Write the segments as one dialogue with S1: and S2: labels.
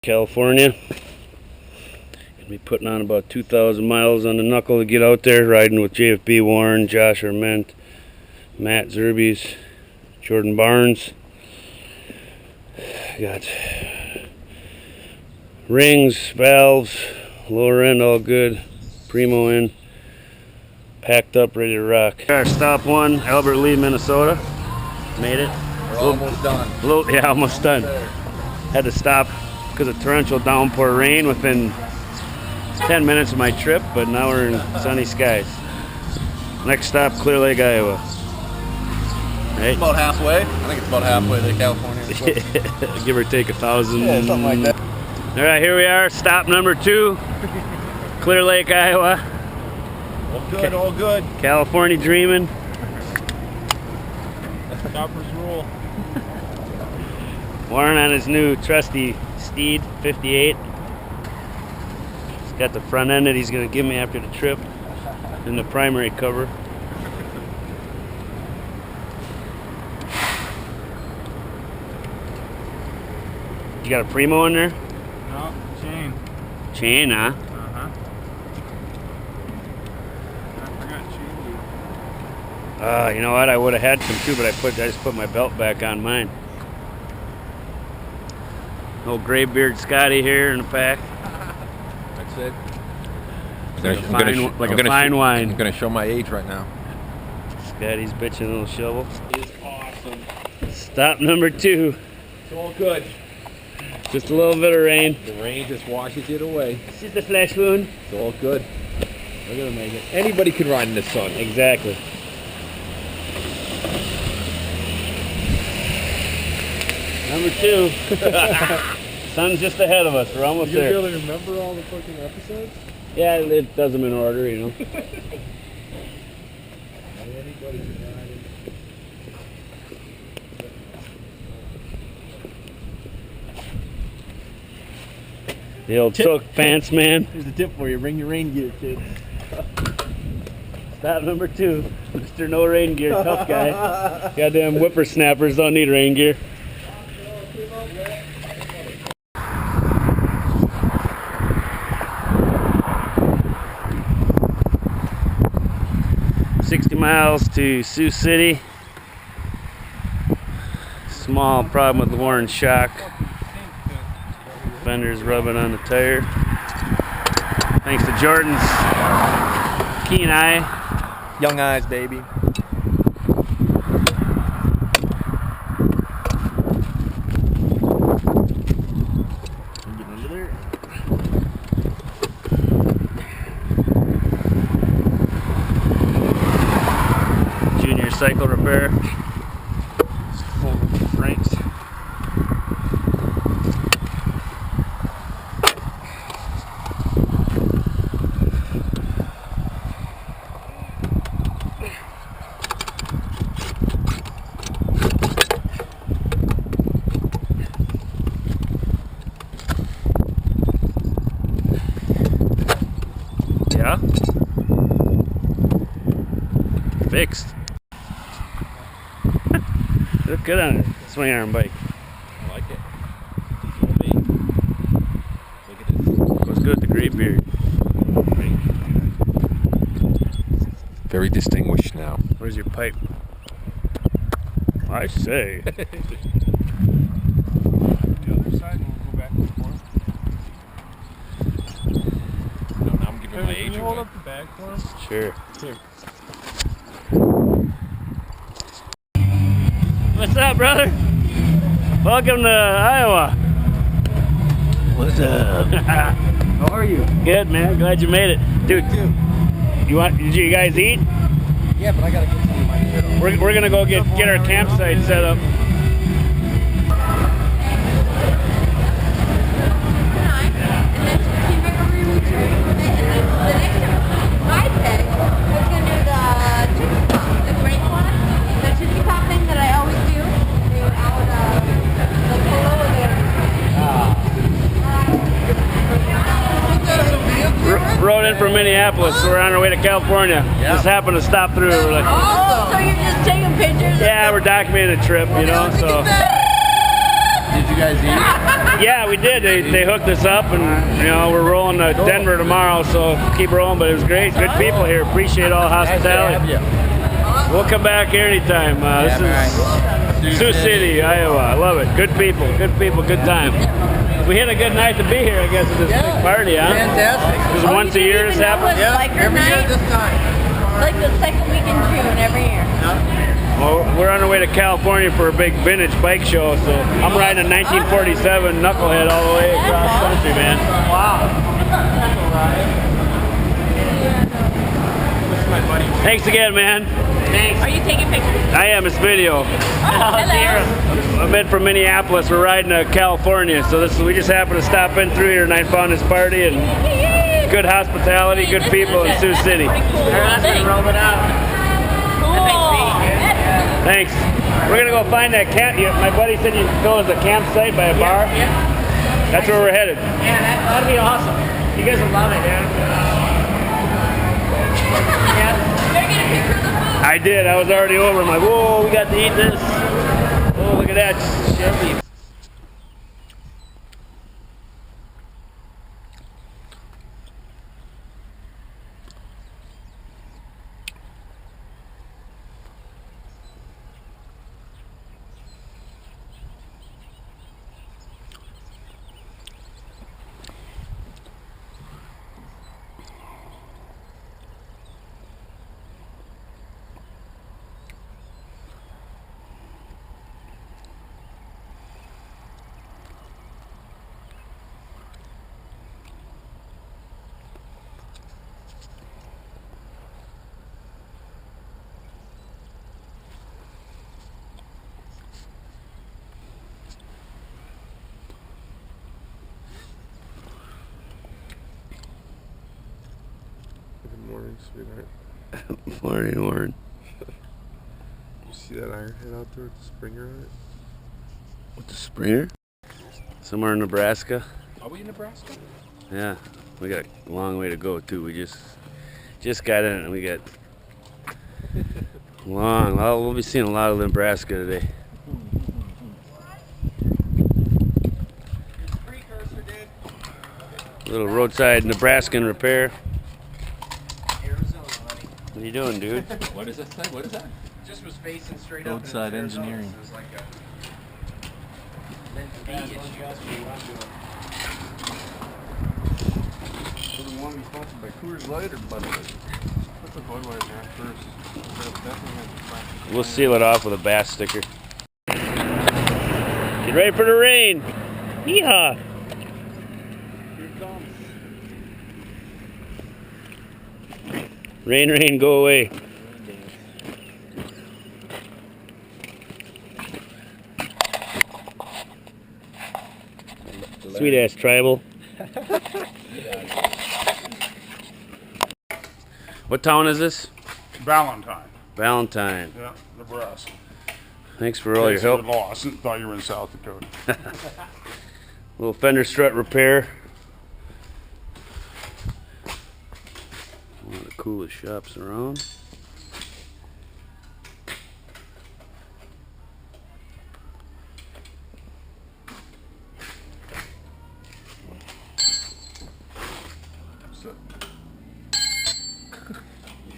S1: California. Gonna be putting on about 2,000 miles on the knuckle to get out there, riding with JFB Warren, Josh Arment, Matt Zerbies, Jordan Barnes. Got rings, valves, lower end all good, primo in, packed up, ready to rock. Our stop one, Albert Lee, Minnesota. Made it.
S2: We're almost done.
S1: Yeah, almost done. Had to stop because of torrential downpour rain within 10 minutes of my trip, but now we're in sunny skies. Next stop, Clear Lake, Iowa. Right?
S2: It's about halfway. I think it's about halfway to California.
S1: Give or take 1,000.
S2: Yeah, something like that.
S1: All right, here we are, stop number 2, Clear Lake, Iowa.
S2: All good, all good.
S1: California dreaming.
S2: Choppers rule.
S1: Warren on his new trusty Steed 58. He's got the front end that he's going to give me after the trip in the primary cover. You got a primo in there?
S3: No, chain.
S1: Chain, huh?
S3: Uh-huh. I forgot chain.
S1: You know what? I would have had some too, but I just put my belt back on mine. Old graybeard Scotty here in the pack.
S2: That's it.
S1: Like a fine wine.
S2: I'm going to show my age right now.
S1: Scotty's bitching a little shovel.
S2: It's awesome.
S1: Stop number 2.
S2: It's all good.
S1: Just a little bit of rain.
S2: The rain just washes it away.
S1: It's just a flash wound.
S2: It's all good.
S1: We're gonna make it.
S2: Anybody can ride in the sun.
S1: Exactly. Number 2. Sun's just ahead of us. We're almost there.
S3: You really remember all the fucking episodes?
S1: Yeah, it does them in order, you know.
S3: Anybody can ride it.
S1: The old took pants man.
S3: Here's a tip for you. Bring your rain gear, kids.
S1: Stop number 2. Mr. No Rain Gear, tough guy. Goddamn whippersnappers don't need rain gear. $60 miles to Sioux City. Small problem with the Warren shock. Fender's rubbing on the tire. Thanks to Jordan's keen eye.
S2: Young eyes, baby.
S1: Get under there. Junior cycle repair. Franks. Yeah. Fixed. Look good on a swing arm bike.
S2: I like it. Look at this.
S1: Goes good with the gray beard.
S2: Very distinguished now.
S1: Where's your pipe? I say.
S3: The other side, and we'll go back and forth.
S2: No, now I'm giving my
S3: Can
S2: age
S3: you hold
S2: away.
S3: up the bag for him?
S1: Sure.
S3: Here.
S1: What's up, brother? Welcome to Iowa.
S2: What's up?
S1: How are you? Good, man. Glad you made it, dude. Did you guys eat?
S2: Yeah, but I gotta get some of my shit on.
S1: We're gonna go get our campsite set up. Rode in from Minneapolis, so we're on our way to California.
S2: Yeah.
S1: Just happened to stop through. We're like,
S4: Awesome. So you're just taking pictures?
S1: yeah, we're documenting the trip, you know. So
S3: Did you guys eat?
S1: Yeah, we did. They hooked us up, and we're rolling to Denver tomorrow, so keep rolling. But it was great. Good people here. Appreciate all hospitality. We'll come back here anytime. This is Sioux City, Iowa. I love it. Good people, good time. We had a good night to be here, I guess, at this big party, huh?
S3: Fantastic.
S1: This is once a year this happens?
S3: Every year at this time.
S4: Like the second week in June every year.
S1: Well, we're on our way to California for a big vintage bike show, so I'm riding a 1947 Knucklehead all the way across country, man.
S3: Wow.
S1: Thanks again, man.
S4: Are you taking pictures?
S1: I am. It's video.
S4: Hello.
S1: I'm in from Minneapolis. We're riding to California, so we just happened to stop in through here, and I found this party and good hospitality, good people in Sioux City.
S4: Roll it out. Cool.
S1: Thanks. We're gonna go find that camp. My buddy said you know there's a campsite by a bar. That's where we're headed.
S5: Yeah, that'd be awesome. You guys will love it, yeah.
S4: Better get a picture of the food.
S1: I did. I was already over. I'm like, whoa, we got to eat this. Oh, look at that. Chevy.
S6: Good morning, sweetheart.
S1: Morning, Warren.
S6: You see that iron head out there with the Springer on it?
S1: With the Springer? Somewhere in Nebraska.
S2: Are we in Nebraska?
S1: Yeah, we got a long way to go too. We just got in and we got long. Well, we'll be seeing a lot of Nebraska today. Little roadside Nebraskan repair. What are you doing, dude?
S2: What is that? What is that?
S3: Just was facing straight up.
S2: Roadside engineering.
S3: It was like a
S6: So the one be sponsored by Coors Light or Bud Light? What's a Budweiser first?
S1: We'll seal it off with a bass sticker. Get ready for the rain. Yeehaw. Rain, rain, go away. Sweet ass tribal. What town is this?
S7: Valentine.
S1: Valentine.
S7: Yeah, Nebraska.
S1: Thanks for all your
S7: Thanks for
S1: help.
S7: the loss. Thought you were in South Dakota.
S1: Little fender strut repair. One of the coolest shops around.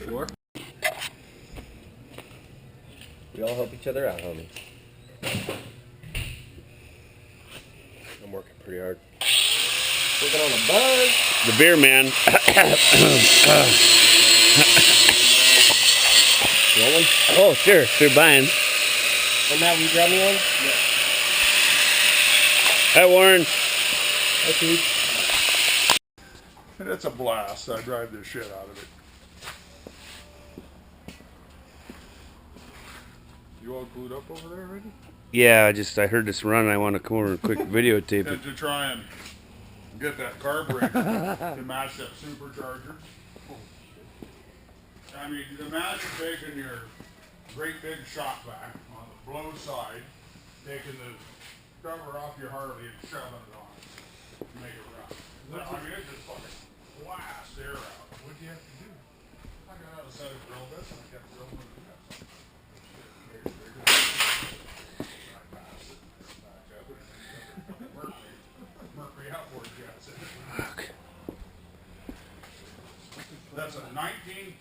S2: Sure.
S3: We all help each other out, homie. I'm working pretty hard. Working on a buzz.
S1: The beer man.
S3: Rolling?
S1: Oh, sure. They're buying.
S3: Oh, Matt, will you grab me one? Yeah.
S1: Hi, Warren.
S3: Hi, Pete.
S7: And it's a blast. I drive the shit out of it.
S6: You all glued up over there already?
S1: Yeah, I heard this run and I want to come over and quick videotape it.
S7: And to try and get that carburetor to match that supercharger. I mean, imagine taking your great big shop vac on the blow side, taking the cover off your Harley and shoving it on it to make it run. I mean, it just fucking blast air out. What do you have to do? I got out a set of drill bits and I kept drilling with the bits. I passed it, back up it,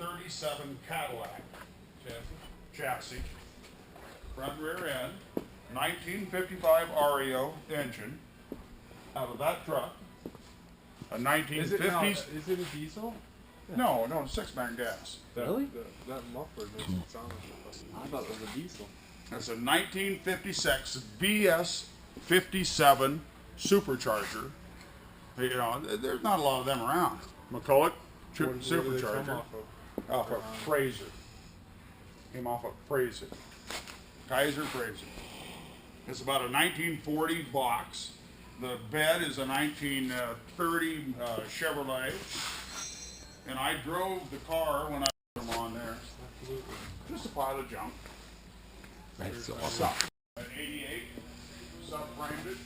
S7: 1937 Cadillac chassis, front rear end, 1955 REO engine out of that truck. A 1950s.
S6: Is it a diesel?
S7: No, 6-man gas.
S6: Really? That muffler doesn't sound like a I thought it was a diesel.
S7: It's a 1956 BS 57 supercharger. You know, there's not a lot of them around. McCulloch
S6: Where do they come
S7: supercharger.
S6: off of?
S7: Off of Fraser. Came off of Fraser. Kaiser Fraser. It's about a 1940 box. The bed is a 1930 Chevrolet. And I drove the car when I put them on there. Just a pile of junk.
S2: That's awesome.
S7: An 88 subframed it.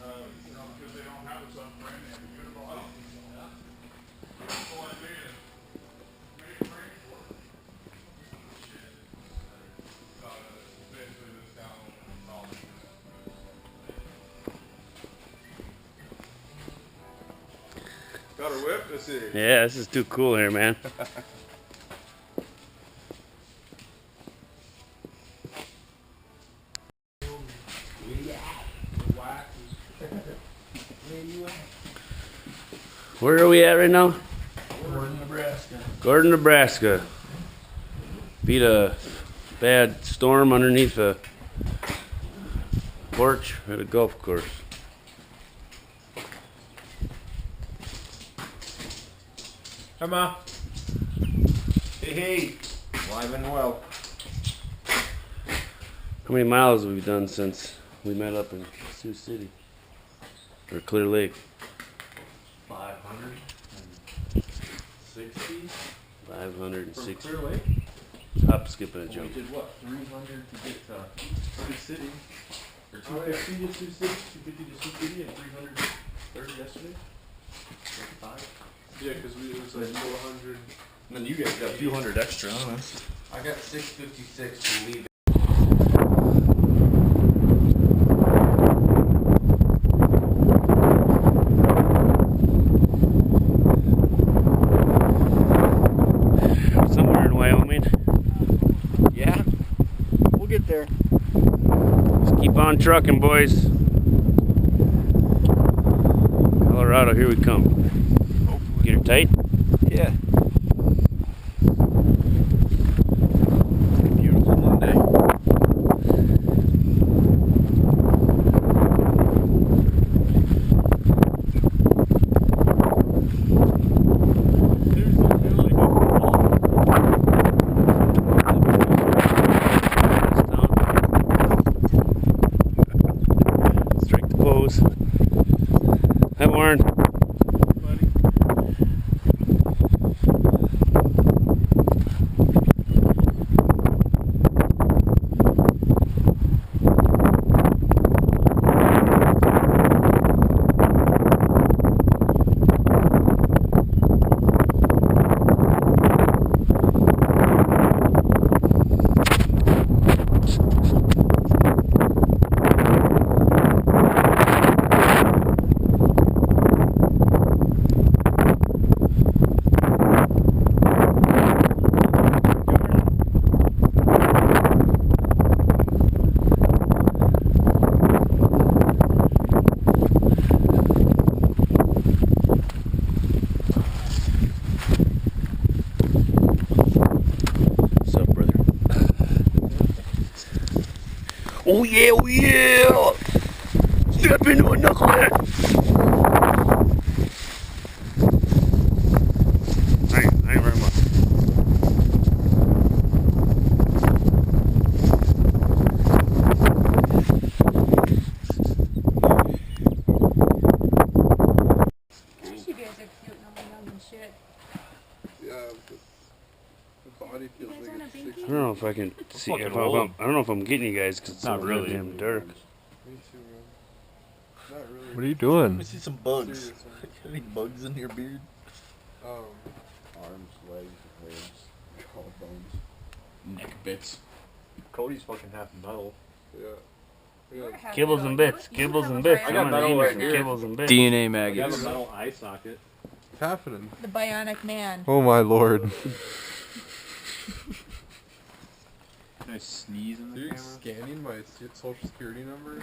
S7: You know, because they don't have a subframe, they have to get it all out. So I made it frame for it. Basically this down and solid.
S6: Got a whip? Let's see.
S1: Yeah, this is too cool here, man. Where are we at right now?
S6: Gordon, Nebraska.
S1: Gordon, Nebraska. Beat a bad storm underneath a porch at a golf course.
S6: Come on. Hey. Live and well.
S1: How many miles have we done since we met up in Sioux City? Or Clear Lake?
S2: 560.
S1: 560.
S2: From Clear Lake?
S1: Hop, skipping a
S2: We
S1: jump.
S2: did what? 300 to get to Sioux City. Or 250 to Sioux City, 250 to Sioux City, and 330 yesterday? 55.
S6: Yeah, because it was like 400.
S2: And then you guys got a few hundred extra on us.
S3: I got 656 to leave.
S1: Somewhere in Wyoming. Yeah, we'll get there. Just keep on trucking, boys. Colorado, here we come. Get her tight?
S2: Yeah. Beautiful Monday.
S1: Strike the pose. Hi, Warren. Oh yeah, oh yeah! Step into a knucklehead! Thank you very much.
S4: Gosh, you guys are cute and all young and shit.
S6: Yeah, the body
S4: You
S6: feels
S4: guys
S6: like
S4: want a
S6: it's
S4: binky?
S6: six.
S1: I don't know if I can see.
S2: fucking
S1: If
S2: old.
S1: I don't know if I'm getting you guys because it's
S2: Not
S1: so
S2: really.
S1: goddamn dark.
S6: Me too, man. Not really.
S8: What are you doing?
S2: Let me see some bugs.
S6: Serious, man.
S2: Any bugs in your beard?
S3: Arms, legs, legs, collarbones.
S2: Neck bits.
S8: Cody's fucking half metal.
S6: Yeah.
S4: You're
S6: Yeah.
S4: half
S1: Kibbles
S4: metal.
S1: and bits,
S4: You
S1: kibbles
S4: have
S1: and
S4: a
S1: bits.
S4: brand
S1: I'm
S8: got
S1: gonna
S8: metal
S1: eat
S8: right
S1: some
S8: here.
S1: kibbles and bits.
S8: I
S3: DNA
S8: got a
S3: maggots.
S8: metal eye socket.
S6: happening?
S4: The bionic man.
S6: Oh my lord.
S8: Can I sneeze in
S6: Are
S8: the
S6: you
S8: camera?
S6: scanning my social security number?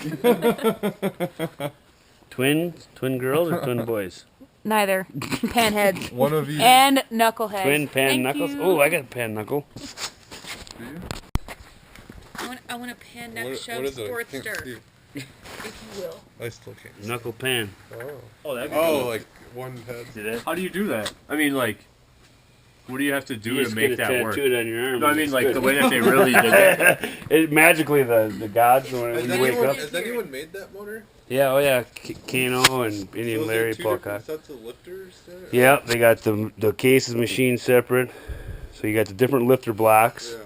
S1: Twin girls or twin boys?
S4: Neither. Panheads.
S6: One of each.
S4: And Knucklehead.
S1: Twin pan
S4: Thank
S1: knuckles?
S4: you.
S1: Oh, I got a pan knuckle.
S6: Do you?
S4: I want a pan neck
S6: What
S4: shove
S6: is it? I can't
S4: Sportster,
S6: see.
S4: if you will.
S6: I still can't see.
S1: Knuckle pan.
S8: Oh, that'd be
S6: Oh,
S8: cool.
S6: like one head.
S8: How do you do that? I mean, like, what do you have to do
S1: You
S8: to
S1: just
S8: make
S1: get
S8: that
S1: it
S8: work?
S1: tattooed on your arm.
S8: No, I
S1: and
S8: mean,
S1: it's
S8: like,
S1: good.
S8: the way that they really did it.
S1: It magically the gods when
S6: Has
S1: you wake up.
S6: anyone made that motor?
S1: Yeah, oh yeah, Kano and
S6: So
S1: Indian
S6: is
S1: Larry
S6: there two different
S1: Polka.
S6: sets of lifters there?
S1: Yeah, they got the cases machined separate. So you got the different lifter blocks,
S6: Yeah.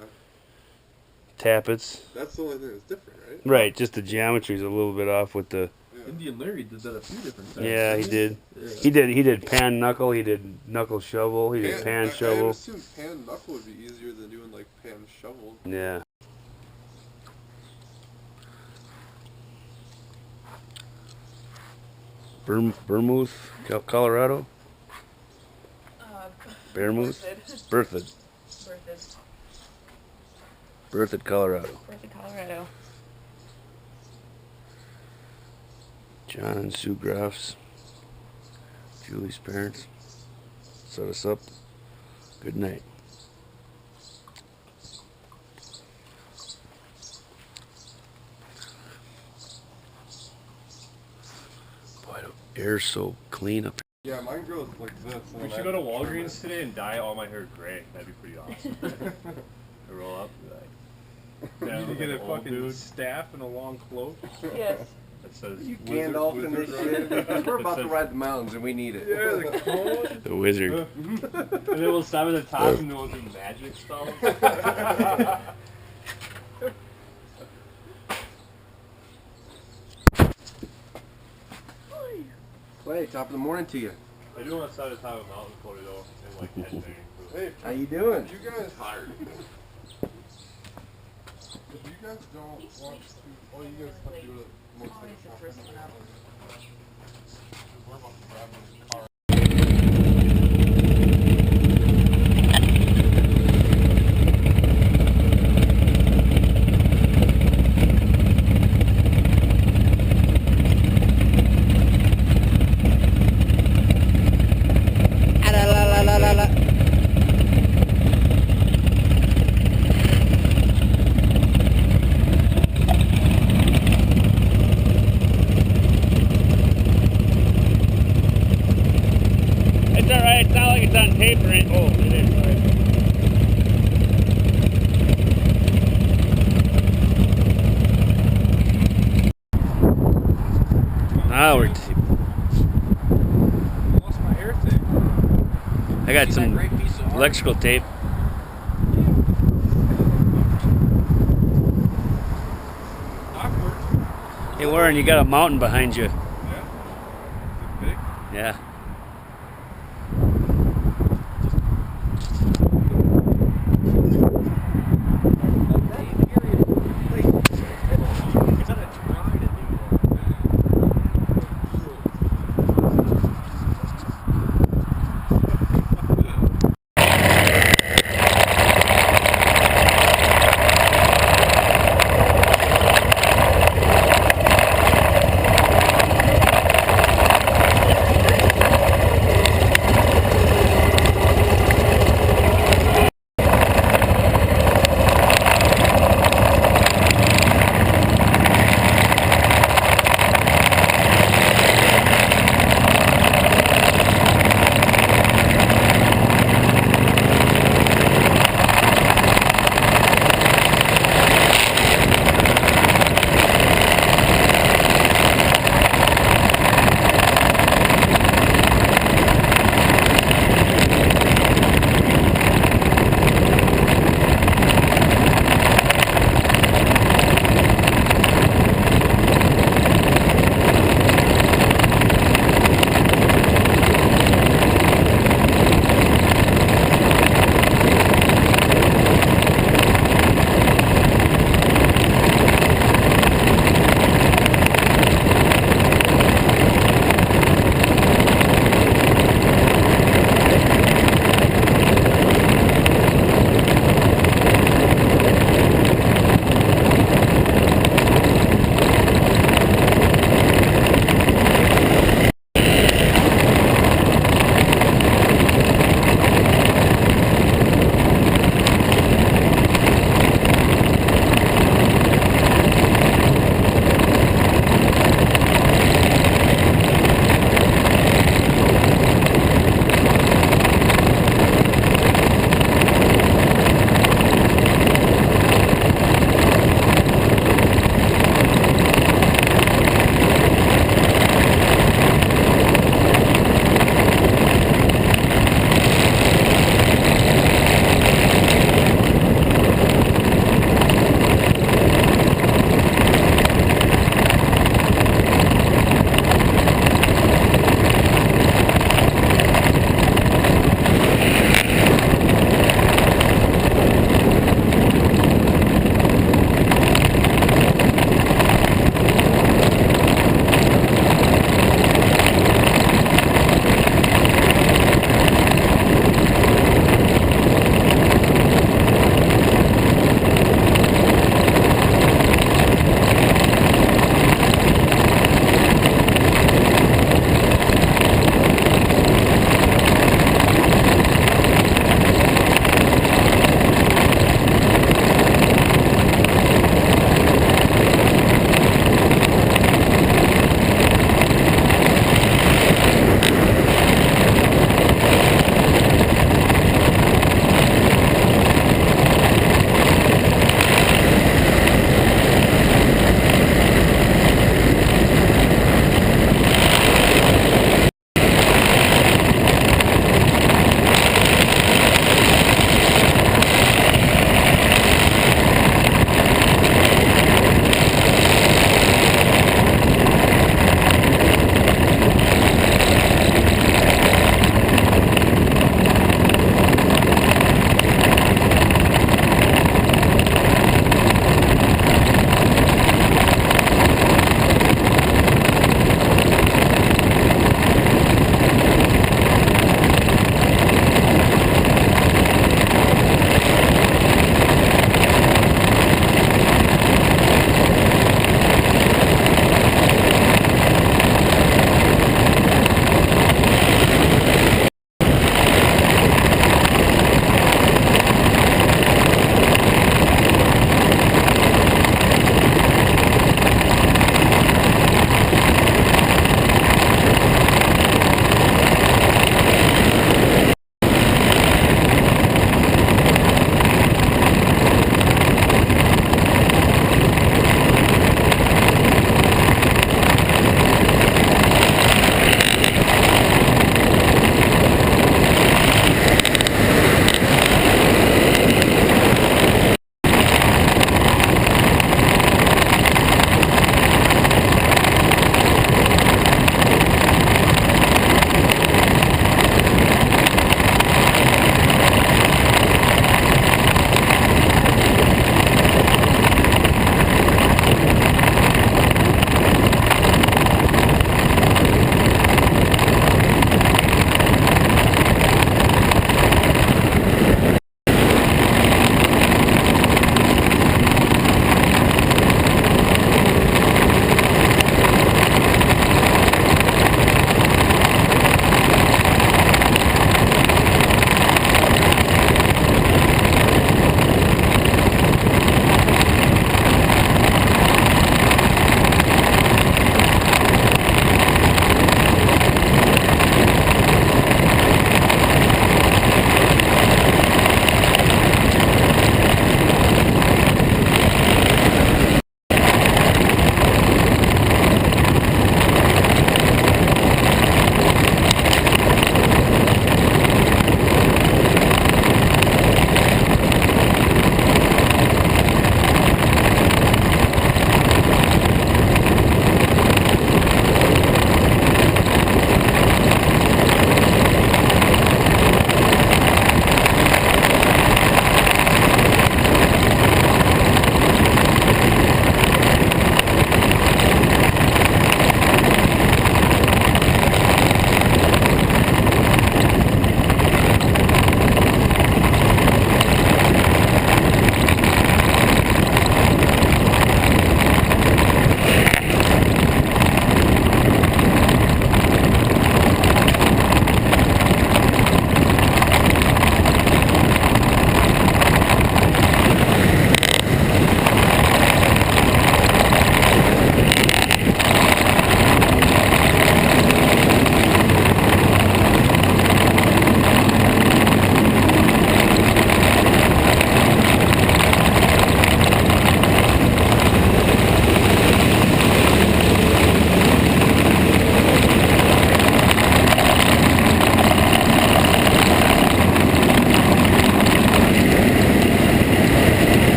S1: tappets.
S6: That's the only thing that's different, right?
S1: Right, just the geometry's a little bit off with the.
S8: Indian Larry did that a few different times.
S1: Yeah, he did.
S8: Yeah.
S1: He did pan knuckle. He did knuckle shovel. He did pan
S6: I
S1: shovel.
S6: assume pan knuckle would be easier than doing like pan shovel.
S1: Yeah. Vermouth, Colorado. Bearmouth. Berthoud. Berthoud, Colorado.
S4: Colorado.
S1: John and Sue Groffs. Julie's parents. Set us up. Good night. Boy, the air's so clean up
S6: Yeah, mine grows like this. and
S8: We
S6: then
S8: should
S6: I
S8: go to
S6: have trim
S8: Walgreens today and dye all my hair gray. That'd be pretty awesome. I roll up and be like,
S6: You
S8: yeah,
S6: need to
S8: look
S6: get
S8: like
S6: a
S8: an old
S6: fucking
S8: dude
S6: staff and a long cloak.
S4: Yes.
S8: that says
S3: Gandalf and this shit. We're about to ride the mountains and we need it.
S6: Yeah, the coat.
S1: the wizard.
S8: and then we'll stop at the top and then we'll do magic spells.
S3: Wait, top of the morning to you.
S8: I do want to start at the top of Mountain Cody though and like headbang.
S6: Hey,
S3: How you doing?
S6: you guys hired. If you guys don't want to, oh, you guys have to do it most of the time. We're about to grab this car.
S1: It's alright, it's not like it's on tape or anything. Oh, it is, alright. Now we're.
S6: Lost my hair tape.
S1: I got some electrical tape.
S6: Awkward.
S1: Hey Warren, you got a mountain behind you.
S6: Yeah. Is it big?
S1: Yeah.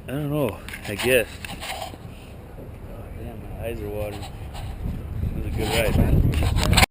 S1: I don't know. I guess. Oh, damn, my eyes are watering. It was a good ride, man.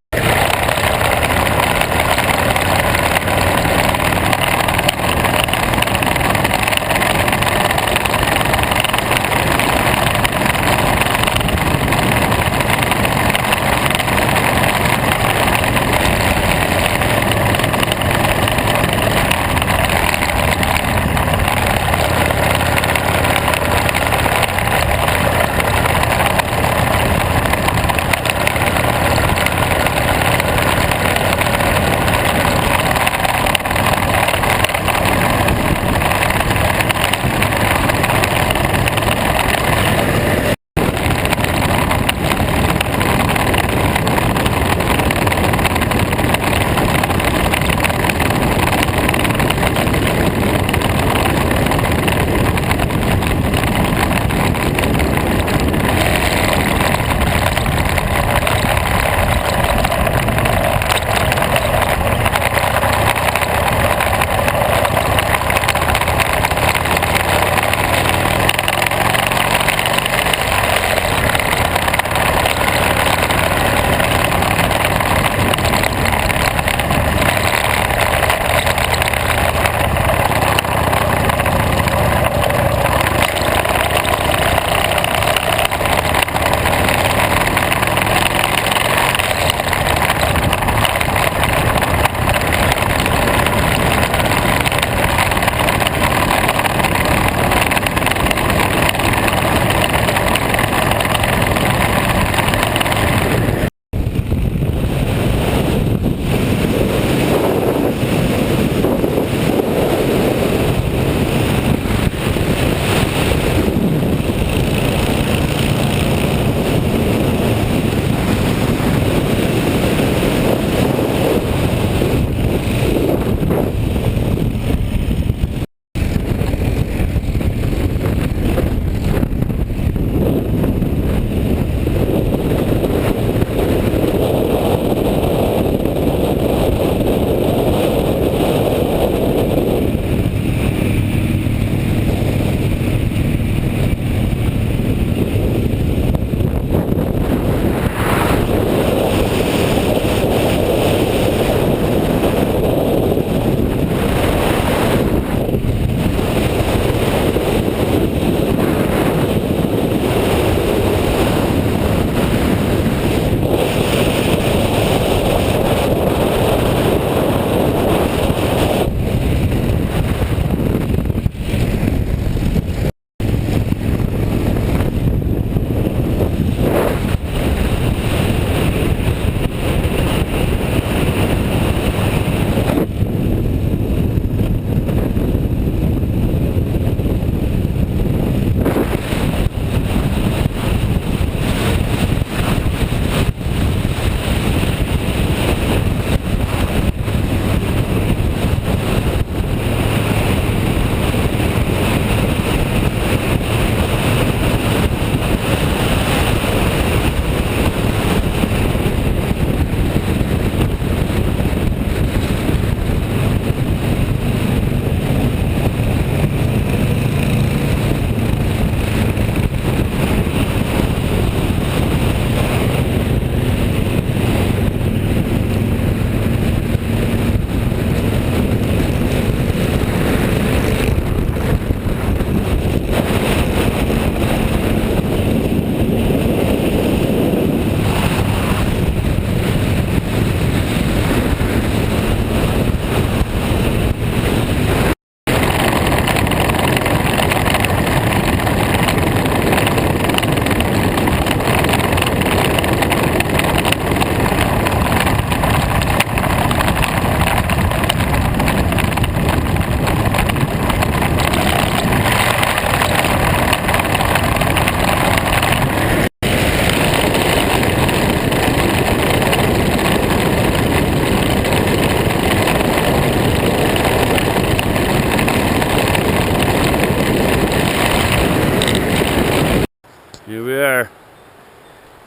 S1: Here we are.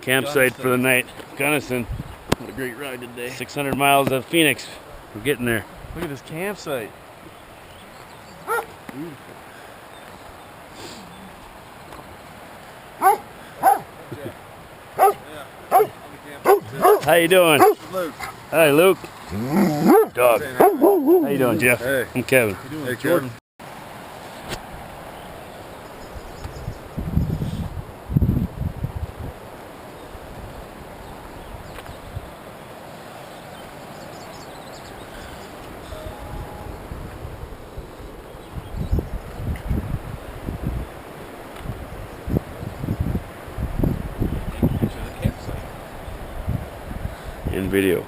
S1: Campsite for the night. Gunnison.
S2: What a great ride today.
S1: 600 miles of Phoenix. We're getting there.
S2: Look at this campsite.
S1: How you doing?
S3: Luke.
S1: Hi, Luke. Dog. How you doing, Jeff?
S3: Hey.
S1: I'm Kevin.
S3: Hey, Jordan.
S1: In video.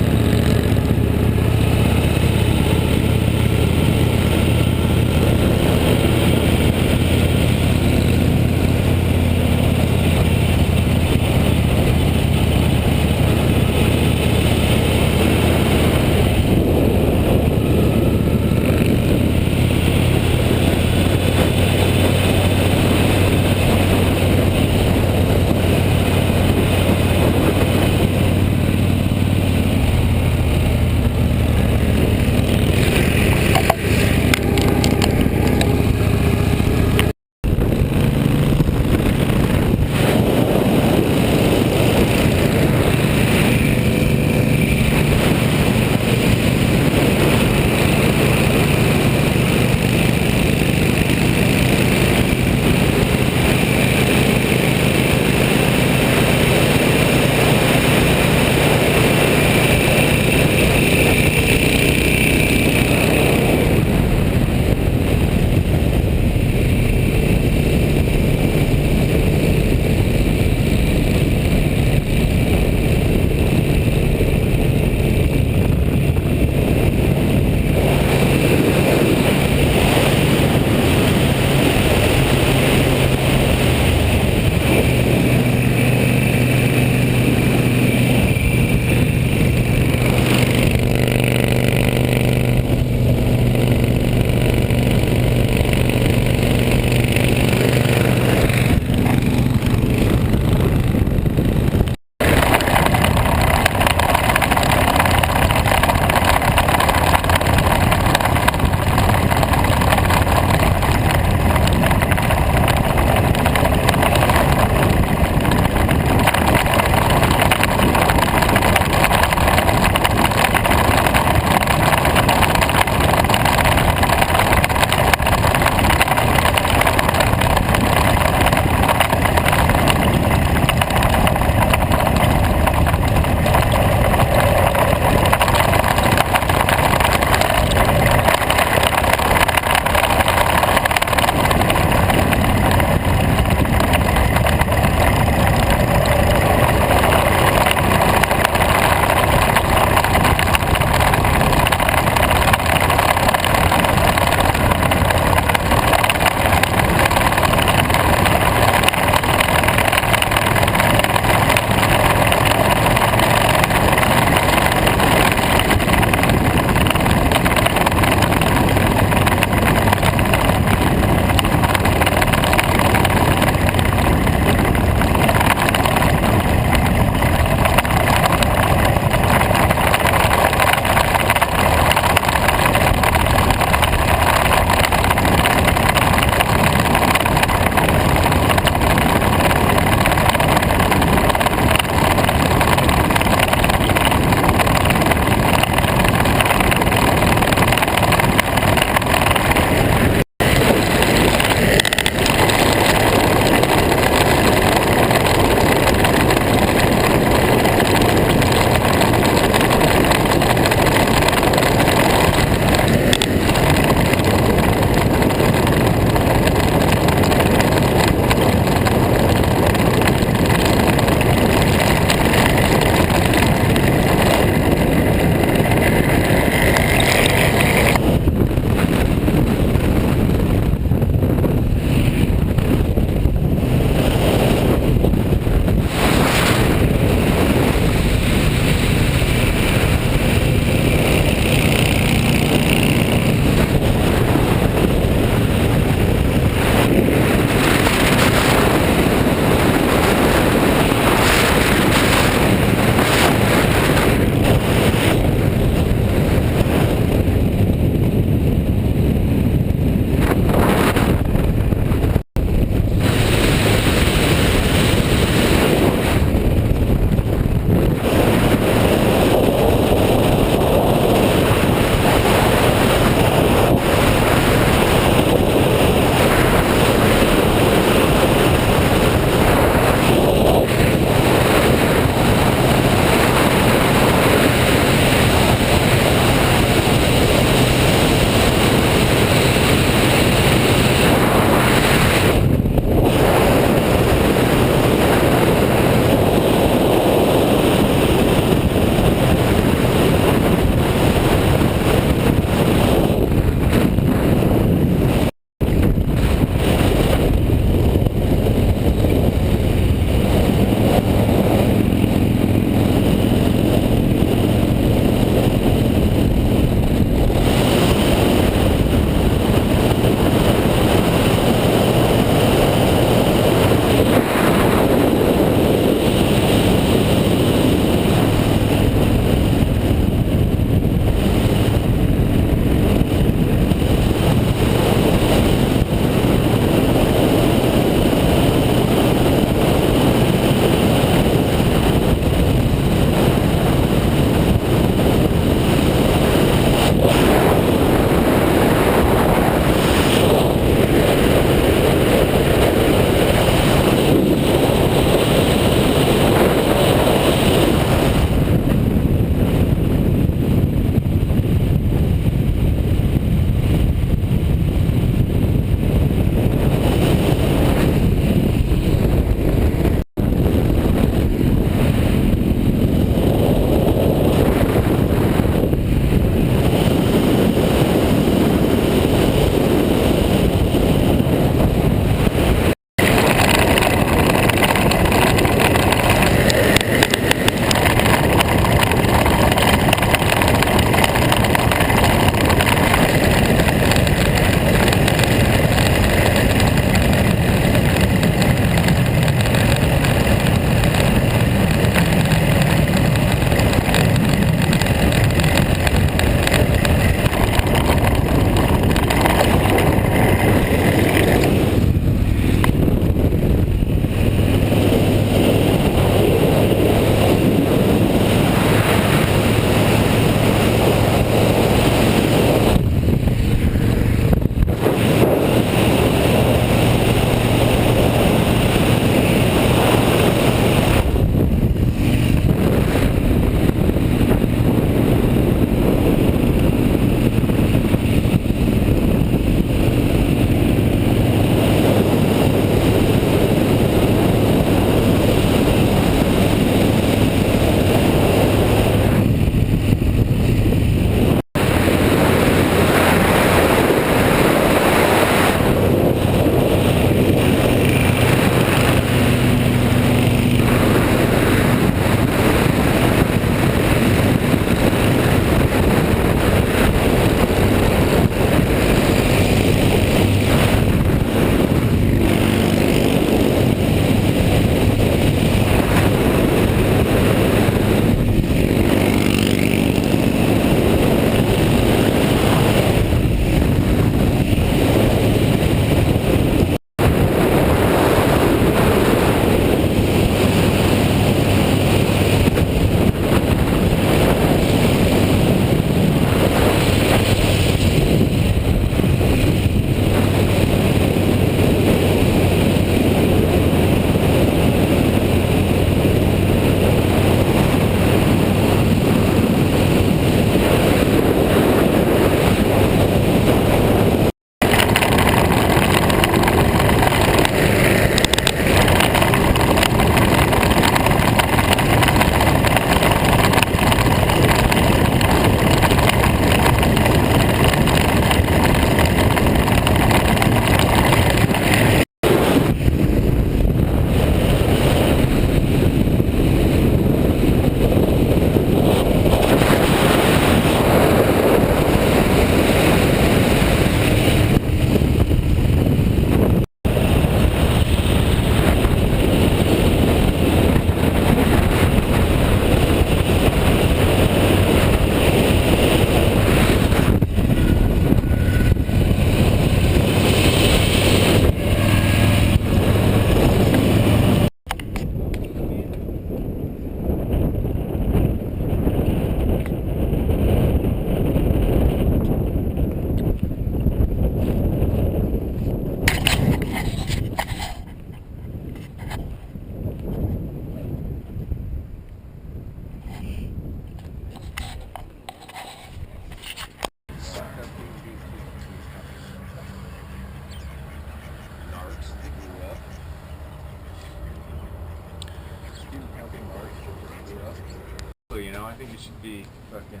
S8: think it should be fucking.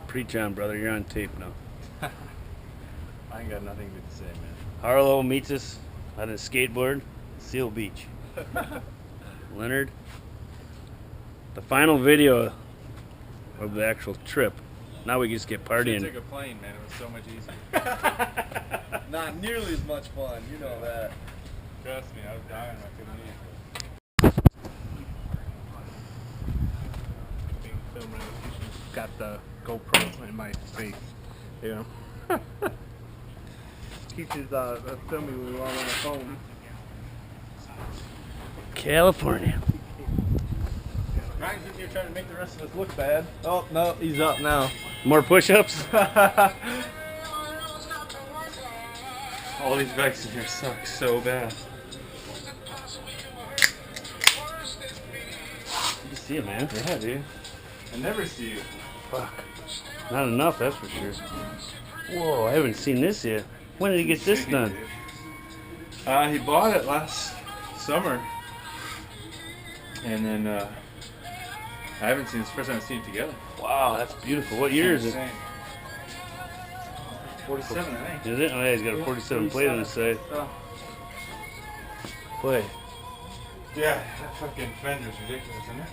S1: Preach on, brother. You're on tape now.
S8: I ain't got nothing good to say, man.
S1: Harlow meets us on his skateboard, Seal Beach. Leonard. The final video of the actual trip. Now we just get
S8: Should
S1: partying.
S8: take a plane, man. It was so much easier.
S3: Not nearly as much fun, you know that.
S8: Trust me, I was dying. I couldn't eat.
S2: Got the GoPro in my face. You know. Teaches filming when we're all on the phone.
S1: California.
S2: Ryan's in here trying to make the rest of us look bad. Oh no, he's up now.
S1: More push-ups?
S2: All these bikes in here suck so bad.
S1: You see it, man.
S2: Yeah, dude. I never see you.
S1: Fuck. Not enough, that's for sure. Whoa, I haven't seen this yet. When did he get this done?
S2: He bought it last summer. And then I haven't seen this first time I've seen it together.
S1: Wow, that's beautiful. What year is it?
S2: 47, I think.
S1: Is it? Oh yeah, he's got a 47 plate on his side. Boy.
S2: Yeah, that fucking fender's ridiculous, isn't it?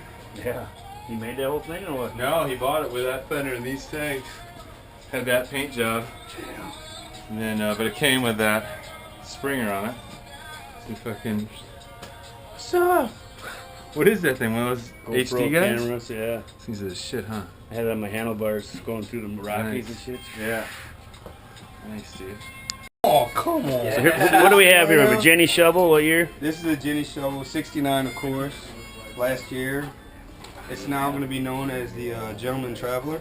S1: Yeah. He made that whole thing or what?
S2: No, he bought it with that fender and these tanks. Had that paint job. And then, but it came with that Springer on it. So fucking. What's up? What is that thing? One of those
S1: GoPro
S2: HD guys?
S1: cameras, yeah.
S2: These are shit, huh?
S1: I had it on my handlebars going through the Rockies and shit.
S2: Yeah. Nice, dude. Oh, come on.
S1: So here, what do we have here? We have a Jenny shovel. What year?
S9: This is a Jenny shovel, 69 of course, last year. It's now going to be known as the Gentleman Traveler,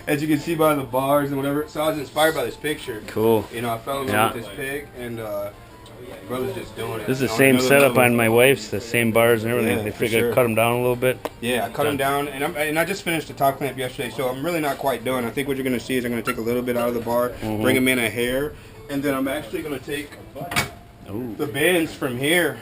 S9: as you can see by the bars and whatever. So I was inspired by this picture.
S1: Cool.
S9: You know, I fell in love with this pig, and brother's just doing it.
S1: This is the
S9: on
S1: same
S9: another
S1: setup
S9: level.
S1: on my wife's, the same bars and everything.
S9: Yeah,
S1: They
S9: for
S1: figured
S9: sure.
S1: cut them down a little bit.
S9: Yeah, I cut them down, and I just finished the top clamp yesterday, so I'm really not quite done. I think what you're going to see is I'm going to take a little bit out of the bar, bring them in a hair, and then I'm actually going to take the bends from here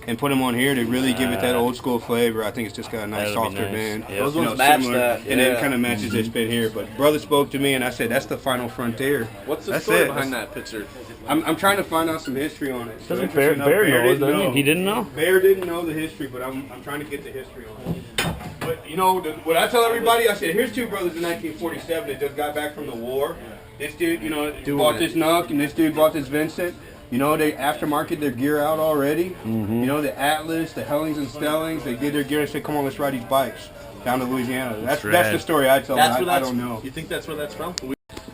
S9: and put them on here to really give it that old school flavor. I think it's just got a nice
S1: That'll be
S9: softer
S1: nice.
S9: band.
S1: Yep.
S3: Those
S9: You know,
S3: ones match
S9: similar,
S3: that.
S9: and then it
S3: yeah.
S9: kind of matches this bit here. But brother spoke to me, and I said, that's the final frontier.
S3: What's the
S9: That's
S3: story
S9: it.
S3: behind that picture?
S9: I'm trying to find out some history on it. So
S1: Doesn't Bear
S9: interesting enough,
S1: know,
S9: didn't
S1: doesn't he? He didn't know?
S9: Bear didn't know the history, but I'm trying to get the history on it. But you know, what I tell everybody, I said, here's two brothers in 1947 that just got back from the war. This dude, you know, bought this Knuck, and this dude bought this Vincent. You know, they aftermarket their gear out already. You know, the Atlas, the Hellings and Stellings, they did their gear and said, come on, let's ride these bikes down to Louisiana. That's
S1: rad.
S9: the story I tell them. I don't know.
S3: You think that's where that's from?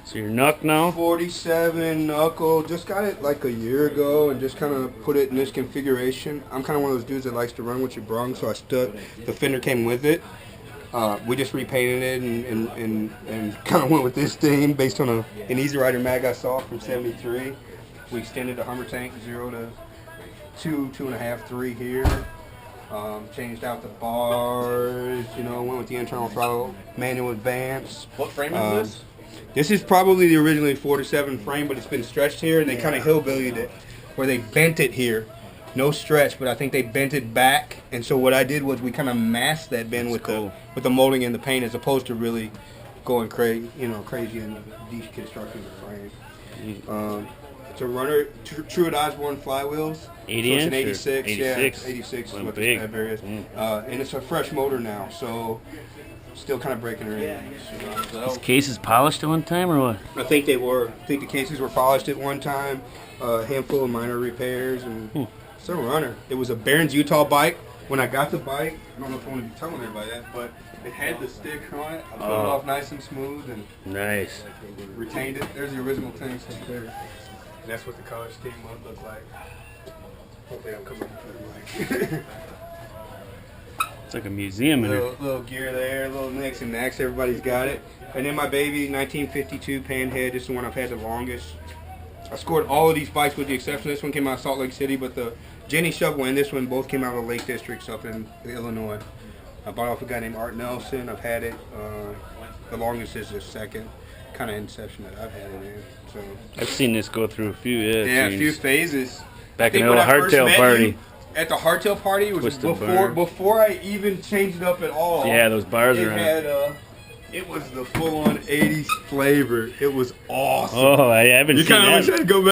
S1: So you're Knuck now?
S9: 47 Knuckle, just got it like a year ago and just kind of put it in this configuration. I'm kind of one of those dudes that likes to run with your brung, so I stood, the fender came with it. We just repainted it and kind of went with this theme based on an Easy Rider mag I saw from 73. We extended the Hummer tank 0 to 2, 2.5, 3 here. Changed out the bars, you know, went with the internal throttle, manual advance.
S3: What frame is this?
S9: This is probably the originally 47 frame, but it's been stretched here, and they kind of hillbillied it, where they bent it here. No stretch, but I think they bent it back, and so what I did was we kind of masked that bend with the molding and the paint, as opposed to really going crazy, you know, crazy and deconstructing the frame. It's a runner, true at Osborne flywheels.
S1: 80
S9: so it's
S1: inch
S9: an 86,
S1: or 86?
S9: yeah, 86 is
S1: Went
S9: what
S1: big.
S9: this bad bear is. And it's a fresh motor now, so still kind of breaking her in.
S1: These cases polished at one time or what?
S9: I think they were. I think the cases were polished at one time. A handful of minor repairs, and it's a runner. It was a Barron's Utah bike. When I got the bike, I don't know if I want to be telling everybody that, but it had the stick on it. I put it off nice and smooth and
S1: Nice.
S9: retained it. There's the original thing right there. And that's what the color scheme would look like. Hopefully I'm coming up with it.
S1: It's like a museum in here.
S9: Little gear there, little nicks and knacks, everybody's got it. And then my baby, 1952 Panhead, this is the one I've had the longest. I scored all of these bikes with the exception. This one came out of Salt Lake City, but the Jenny Shovel and this one both came out of the Lake Districts up in Illinois. I bought off a guy named Art Nelson. I've had it. The longest is the second kind of inception that I've had it in. So
S1: I've seen this go through a few,
S9: yeah, a few phases.
S1: Back
S9: I
S1: in
S9: think
S1: the
S9: when
S1: old
S9: I first
S1: hardtail
S9: met
S1: party.
S9: you, at the hardtail party, which was
S1: Twisted burr.
S9: before I even changed it up at all.
S1: Yeah, those bars
S9: It
S1: are in it.
S9: had it was the full-on 80s flavor. It was awesome.
S1: Oh, I haven't
S9: You
S1: seen
S9: kind of wish
S1: that.
S9: I'd go back.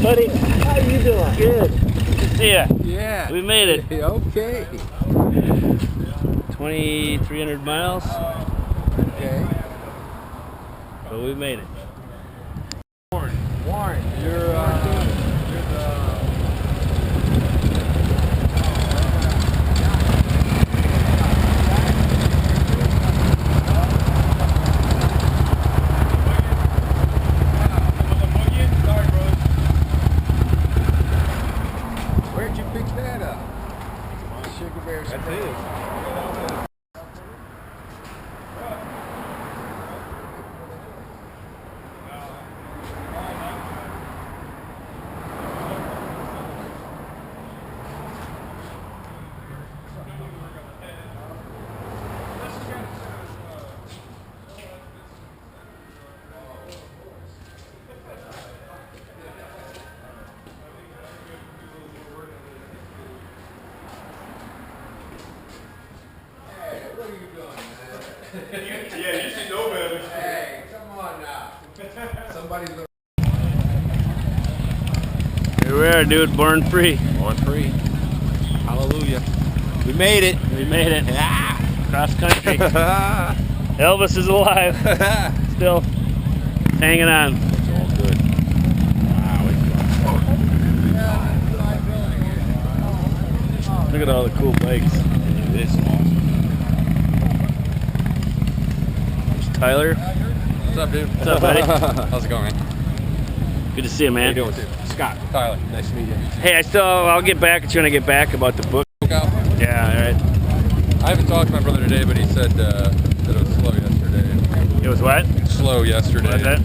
S1: buddy?
S3: How you doing?
S1: Good. Good to see ya.
S3: Yeah.
S1: We made it.
S3: Okay.
S1: 2,300 miles,
S3: Okay.
S1: but we made it.
S3: Warren, you're the... Where'd you pick that up? Sugar Bear Springs.
S7: Yeah, you should know better.
S3: Hey, come on now. Somebody's gonna...
S1: Here we are, dude. Born free.
S3: Born free. Hallelujah. We made it.
S1: We made it. Cross country. Elvis is alive. Still hanging on.
S3: It's all good. Wow,
S1: Look at all the cool bikes.
S3: this is awesome.
S1: There's Tyler.
S2: What's up, dude?
S1: What's up, buddy?
S2: How's it going, man?
S1: Good to see you,
S3: How you
S1: man.
S3: doing, dude? Scott. Tyler. Nice to meet you.
S1: Hey, I'll get back at you when I get back about the book.
S2: Out.
S1: Yeah, all right.
S2: I haven't talked to my brother today, but he said that it was slow yesterday.
S1: It was what?
S2: Slow yesterday.
S1: What's that?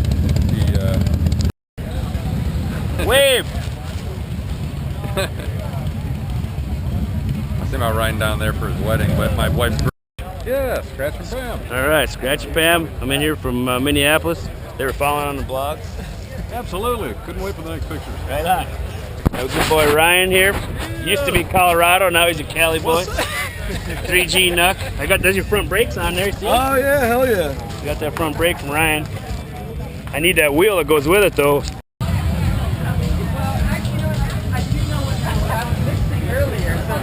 S2: He,
S1: Wave!
S2: I was thinking about riding down there for his wedding, but my wife's yeah, scratch and bam.
S1: All right, Scratch and Pam. I'm in here from Minneapolis. They were following on the blogs.
S2: Absolutely. Couldn't wait for the next pictures.
S1: Right on. Have a good boy Ryan here. Used to be Colorado, now he's a Cali boy. 3G Knuck. There's your front brakes on there, see?
S3: Oh, yeah, hell yeah.
S1: You got that front brake from Ryan. I need that wheel that goes with it though.
S4: Well, actually, I do know what I was listening earlier. So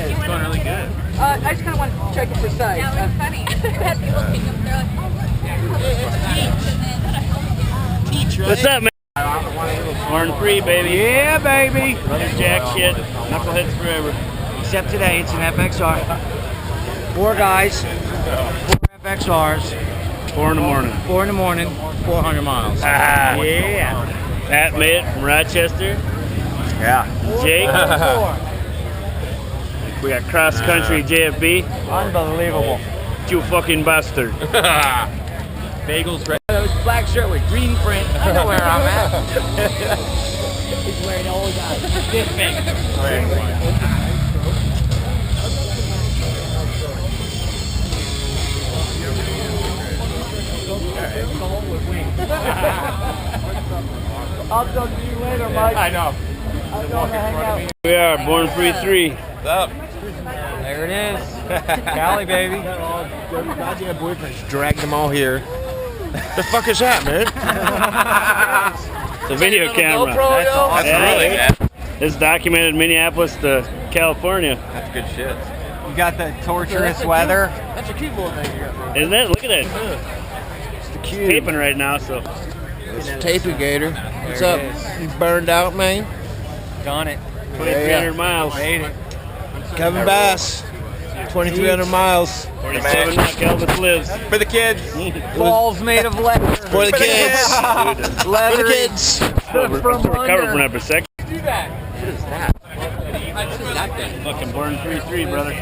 S1: It's going really good.
S4: I just kind of want to check it for size. Yeah, it was funny. I had people pick up, they're like, oh, look.
S1: What's up, man? Born free, baby. Yeah, baby. Brother Jack shit. Knuckleheads forever.
S5: Except today, it's an FXR. 4 guys, 4 FXRs,
S1: 4 in the morning.
S5: 4 in the morning, 400 miles.
S1: Ah, yeah. Pat Mitt from Rochester.
S5: Yeah.
S1: Jake. We got cross country JFB.
S5: Unbelievable.
S1: You fucking bastard.
S5: Bagels, right? Black shirt with green print. I know where I'm at. He's wearing all guys. This big. I'll talk to you later, Mike. I know. I'm going to hang out.
S1: We are Born Free 3.
S2: What's up?
S5: There it is. Cali, baby.
S3: Goddamn boyfriends dragged them all here. The fuck is that, man?
S1: It's a video camera.
S5: That's awesome.
S1: Yeah, it's documented Minneapolis to California.
S2: That's good shit.
S5: You got the torturous weather.
S3: That's a cute little thing you got there.
S1: Isn't it? Look at it.
S3: It's the
S1: It's
S3: cube.
S1: taping right now, so.
S3: It's a taping gator. What's
S5: There
S3: up?
S5: it is.
S3: You burned out, man?
S5: Done it.
S1: 2,300 miles.
S5: Made it.
S3: Kevin Bass. 2,300 miles.
S1: 47 Knock Elvis lives.
S3: For the kids.
S5: Balls made of leather.
S3: For the kids. For the kids.
S1: Recover from that for a second.
S5: Do that.
S1: Fucking Born 3-3, brother.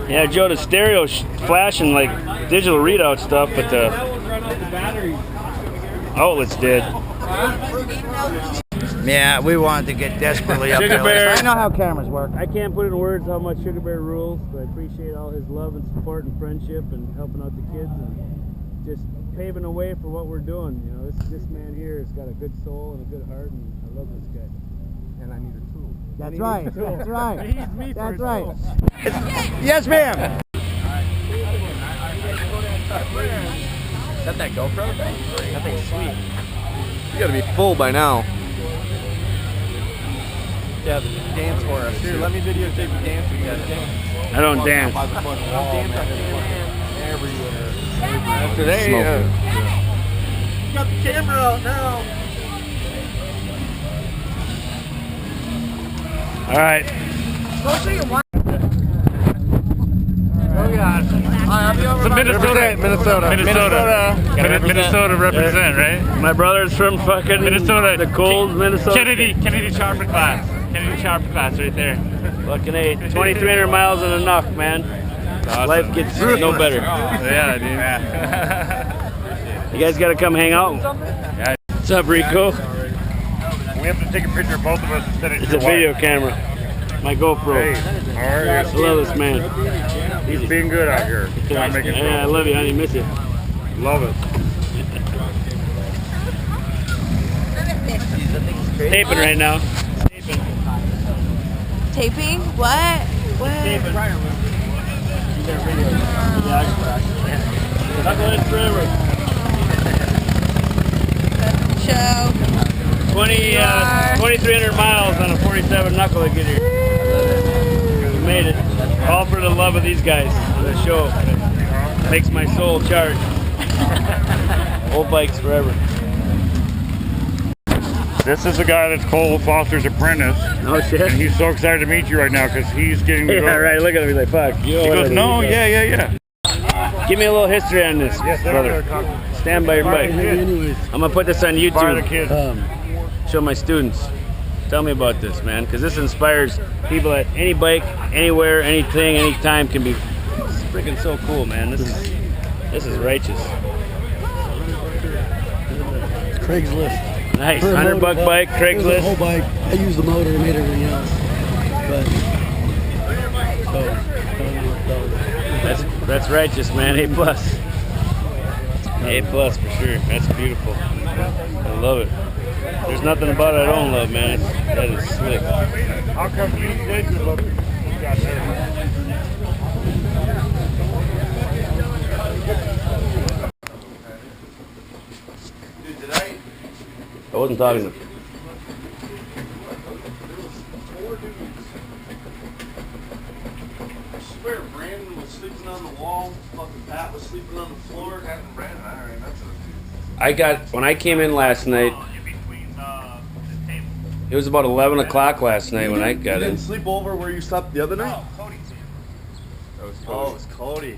S1: Yeah, Joe, the stereo's flashing like digital readout stuff, but the outlet's dead.
S5: Yeah, we wanted to get desperately up
S1: Sugar
S5: there.
S1: Bear.
S5: I know how cameras work.
S1: I can't put in words how much Sugar Bear rules, but I appreciate all his love and support and friendship and helping out the kids and just paving the way for what we're doing. You know, this man here has got a good soul and a good heart, and I love this guy.
S3: And I need a tool.
S5: That's right. That's right. That's right.
S1: Yes, ma'am.
S5: Is that that GoPro thing? That thing's sweet.
S3: You gotta be full by now.
S5: Yeah, dance for us. Here, let me videotape you dancing.
S1: I don't dance.
S3: Today,
S5: Got the camera out now.
S1: All right.
S5: Oh God.
S2: So Minnesota represent, right?
S1: My brother's from fucking
S2: Minnesota.
S1: the cold Minnesota.
S2: Kennedy Chopper class. Kennedy Chopper class right there.
S1: Fucking 2,300 miles in a knock, man.
S2: Awesome.
S1: Life gets no better.
S2: Yeah, dude.
S1: You guys got to come hang out.
S2: Yeah.
S1: What's up, Rico?
S8: We have to take a picture of both of us instead of
S1: It's a video camera. My GoPro.
S8: Alright.
S1: I love this man.
S8: He's being good out here. Trying to make it
S1: Yeah, I love you, honey. Miss you.
S8: Love it.
S1: Taping right now.
S4: Taping? What?
S1: Knucklehead forever.
S4: Show.
S1: 2,300 miles on a 47 Knucklehead get here. We made it. All for the love of these guys. The show makes my soul charge. Old bikes forever.
S8: This is the guy that's Cole Foster's apprentice.
S1: Oh shit.
S8: And he's so excited to meet you right now because he's getting to
S1: Yeah,
S8: go.
S1: right. Look at him. He's like, fuck. You know
S8: He
S1: what
S8: goes,
S1: I do.
S8: no, yeah.
S1: Give me a little history on this, brother. Stand by your bike. I'm gonna put this on YouTube.
S8: By the kids.
S1: Show my students. Tell me about this, man, because this inspires people at any bike, anywhere, anything, anytime can be. It's freaking so cool, man. This is righteous.
S10: Craigslist.
S1: Nice.
S10: For a
S1: $100
S10: motor,
S1: bike,
S10: for the
S1: Craigslist.
S10: whole bike. I used the motor and made everything else. But
S1: That's righteous, man. A plus. A plus for sure. That's beautiful. I love it. There's nothing about it I don't love, man. That is slick.
S8: How come you did you look? You got there.
S1: I wasn't talking to.
S3: I swear Brandon was sleeping on the wall, fucking Pat was sleeping on the floor. Brandon, alright, that's
S1: When I came in last night, it was about 11 o'clock last night when I got
S3: You
S1: in.
S3: didn't sleep over where you slept the other night?
S2: Oh, it was Cody.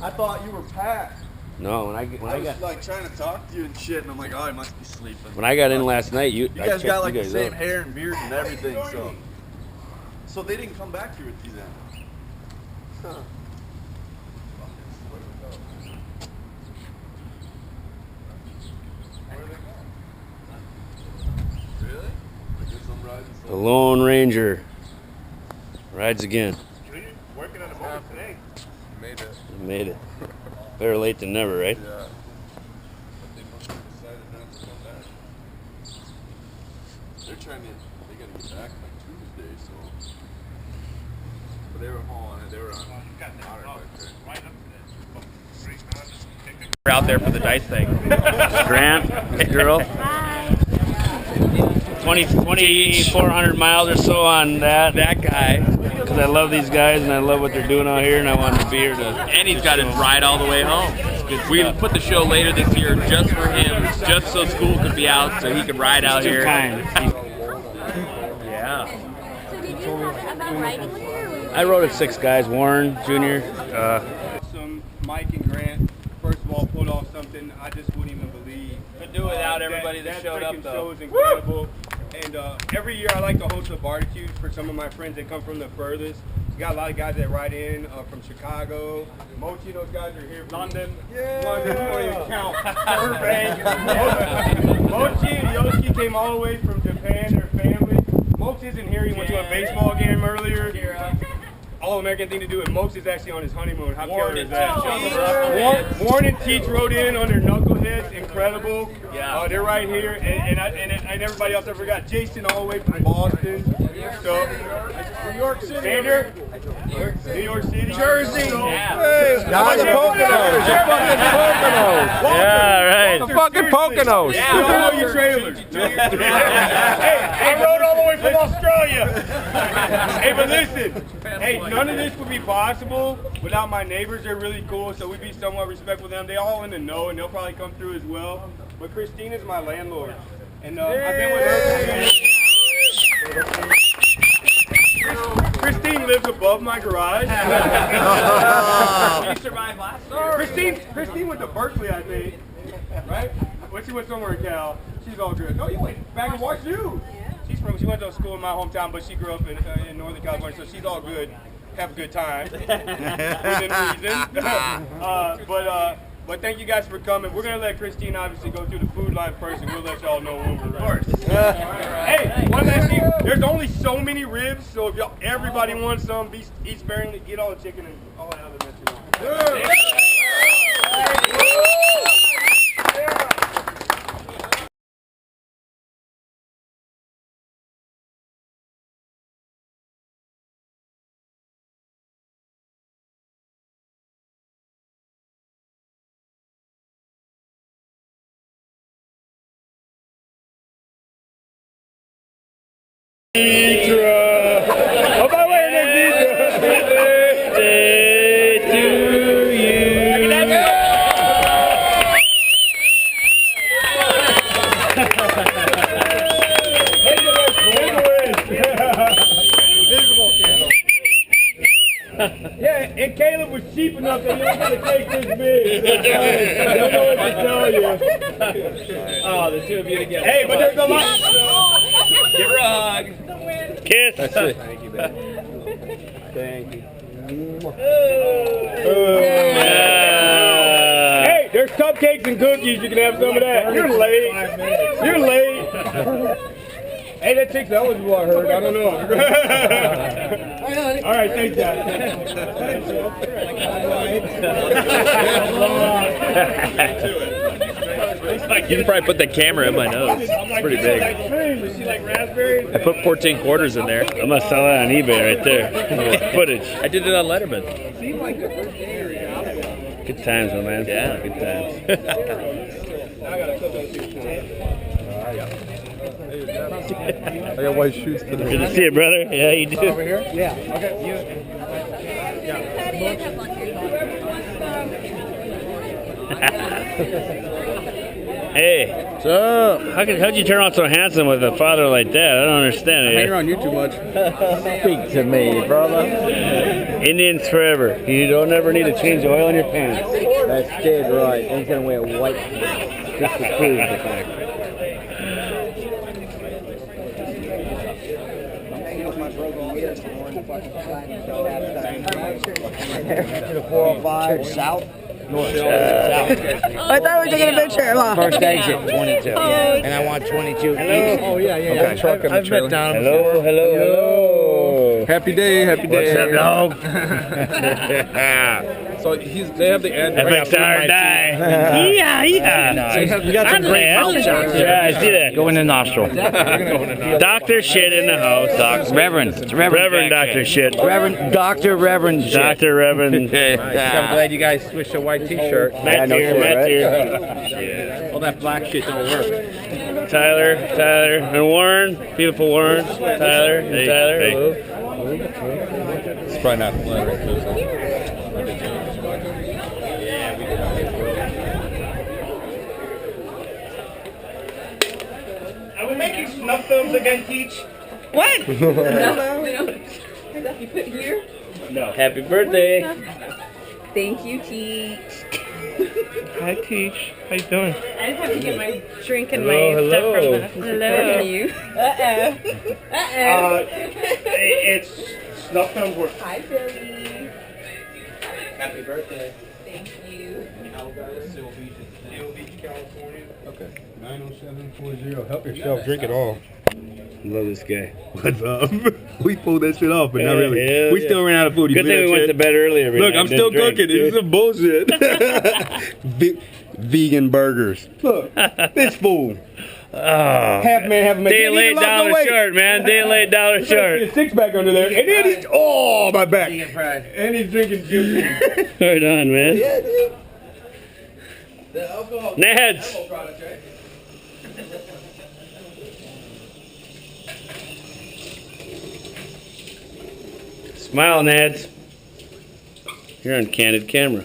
S3: I thought you were Pat.
S1: No, when I
S3: I
S1: got
S3: was like trying to talk to you and shit, and I'm like, oh, I must be sleeping.
S1: when I got in last night,
S3: You
S1: I
S3: guys
S1: checked
S3: got like
S1: you
S3: the
S1: guys
S3: same
S1: out.
S3: hair and beard and everything, so they didn't come back here with you then. Huh. Really? I guess I'm riding
S1: The Lone Ranger rides again.
S8: Working on the motor today.
S3: You made it.
S1: I made it. Better late than never, right?
S3: Yeah. But they must have decided not to come back. They're trying to, they gotta get back by Tuesday, so. But they were hauling it, they were on.
S5: We're out there for the dice thing.
S1: Grant, his girl. 2,400 miles or so on that guy. Because I love these guys and I love what they're doing out here, and I wanted to be here to.
S5: And he's got his ride all the way home. We put the show later this year just for him, just so school could be out, so he could ride out
S1: Too
S5: here.
S1: kind.
S5: Yeah.
S4: So did you about riding here?
S1: I rode at 6 guys. Warren Jr.
S9: Some Mike and Grant, first of all, pulled off something I just wouldn't even believe.
S5: Could do without everybody that showed up,
S9: freaking
S5: though.
S9: show is incredible. And every year I like to host a barbecues for some of my friends that come from the furthest. We got a lot of guys that ride in from Chicago. Mochi, those guys are here from London. Yeah. London, don't even count. Mochi and Yoshi came all the way from Japan, their family. Mochi isn't here. He went to a baseball game earlier. All-American thing to do, and Mokes is actually on his honeymoon. How killer is that? Warren and Teach rode in on their Knuckleheads, incredible.
S5: Yeah.
S9: They're right here, and everybody else I forgot. Jason all the way from Boston. So
S1: York City. Xander? New York City. Jersey.
S11: Hey, down the Poconos. The fucking Poconos.
S1: Yeah, right.
S11: The fucking Poconos.
S1: Yeah, I know your trailers. Hey, I rode all the way from Australia. Hey, but listen. Hey, none of this would be possible without my neighbors. They're really cool, so we be somewhat respectful of them. They all in the know, and they'll probably come through as well. But Christina's my landlord, and I've been with her. Christine lives above my garage.
S5: You survived last year.
S1: Christine went to Berkeley, I think. Right? When she went somewhere in Cal, she's all good. No, you went back and watched you. She went to school in my hometown, but she grew up in Northern California, so she's all good. Have a good time. Within reason. But thank you guys for coming. We're gonna let Christine obviously go through the food line first, and we'll let y'all know when we're ready. Of course. Hey, one last thing. There's only so many ribs, so if everybody wants some, eat sparingly, eat all the chicken and all that other mess you want. Oh, by the way, next birthday to you. Yeah, and Caleb was cheap enough that he don't got a cake this big. I don't know what to tell you.
S5: Oh, the two of you together.
S1: Hey, but there's a lot.
S5: Give her a hug.
S1: Kiss.
S11: That's it.
S1: Thank you, baby. Thank you. Hey, there's cupcakes and cookies. You can have some of that. You're late. You're late. Hey, that chick's eligible, I heard. I don't know. All right, thanks, guys.
S8: You can probably put the camera in my nose. It's pretty big. I put 14 quarters in there. I'm gonna sell that on eBay right there. Footage. I did it on Letterman. Good times, my man. Yeah, good times.
S6: I got white shoes today.
S8: Good to see you, brother. Yeah, you do.
S6: Over here?
S10: Yeah.
S6: Okay.
S8: Hey, so how'd you turn out so handsome with a father like that? I don't understand it.
S10: Hang around you too much.
S8: Speak to me, brother. Indians forever. You don't ever need to change the oil in your pants.
S10: That's dead right. Ain't gonna wear white just to prove the fact. The 405 south. North, south.
S4: I thought we were taking a picture.
S10: First exit, 22. And I want 22 each.
S6: Oh, yeah.
S10: Okay.
S6: Truck on the trailer.
S8: Hello, hello, hello.
S6: Happy day, happy day.
S8: What's up, dog?
S6: So they have the end.
S8: FXR die. Yeah.
S10: So you got some great mouth shots.
S8: Yeah, I see that. Go in the nostril. Doctor shit in the house. Reverend. It's Reverend Doctor shit.
S10: Dr. Reverend shit.
S8: Dr. Reverend.
S11: I'm glad you guys switched to a white t-shirt.
S8: Matt here.
S11: All that black shit don't work.
S8: Tyler, and Warren. Beautiful Warren. Tyler, hello.
S6: It's probably not flattering.
S1: Are we making snuff films again, Teach?
S4: What? No, we don't. You put here?
S8: No. Happy birthday.
S4: Thank you, Teach.
S8: Hi, Teach. How you doing?
S4: I just have to get my drink and
S8: Hello,
S4: my stuff from the
S8: hello.
S4: you.
S1: It's snuff films were.
S4: Hi, Billy.
S10: Happy birthday.
S4: Thank you.
S1: Seal Beach, California.
S6: Okay. 90740. Help yourself. Drink it all.
S8: Love this guy.
S9: What's up? We pulled that shit off, but not
S8: Yeah,
S9: really.
S8: hell
S9: We
S8: yeah.
S9: still ran out of food. You
S8: Good thing we went to bed earlier.
S9: Look, I'm still cooking. This is some bullshit. Vegan burgers. Look, this fool.
S1: Oh,
S9: Half man, half man.
S1: Day late, dollar short, man. Day late, dollar short.
S9: A six pack under there, and then he's my back. And he's drinking juice.
S1: Right on, man.
S3: Yeah, dude. The alcohol.
S1: Nads.
S3: Product, right?
S1: Smile, Nads. You're on candid camera.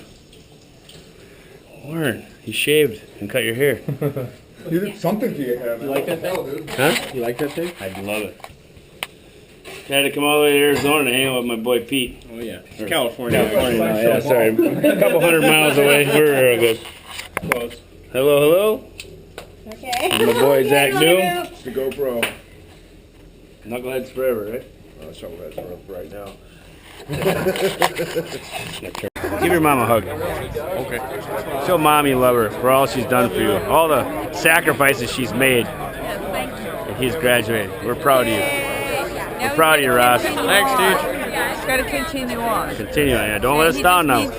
S1: Warren, you shaved and cut your hair.
S9: You did something to your hair, man.
S10: You like that thing?
S1: Huh?
S10: You like that thing?
S1: I love it. I had to come all the way to Arizona to hang out with my boy Pete.
S10: Oh yeah.
S1: Or
S10: California.
S1: California now, yeah, sorry. A couple 100 miles away. We're real good.
S10: Close.
S1: Hello, hello.
S4: Okay.
S1: And my boy Zach Doom.
S6: The GoPro.
S1: Knuckleheads forever, right?
S6: Shovelheads are up right now.
S1: Give your mom a hug. Okay. Show mom you love her for all she's done for you. All the sacrifices she's made. And he's graduated. We're proud of you. We're proud of you, Ross.
S4: Thanks, dude. Just gotta continue on.
S1: Continue, yeah. Don't let us down now.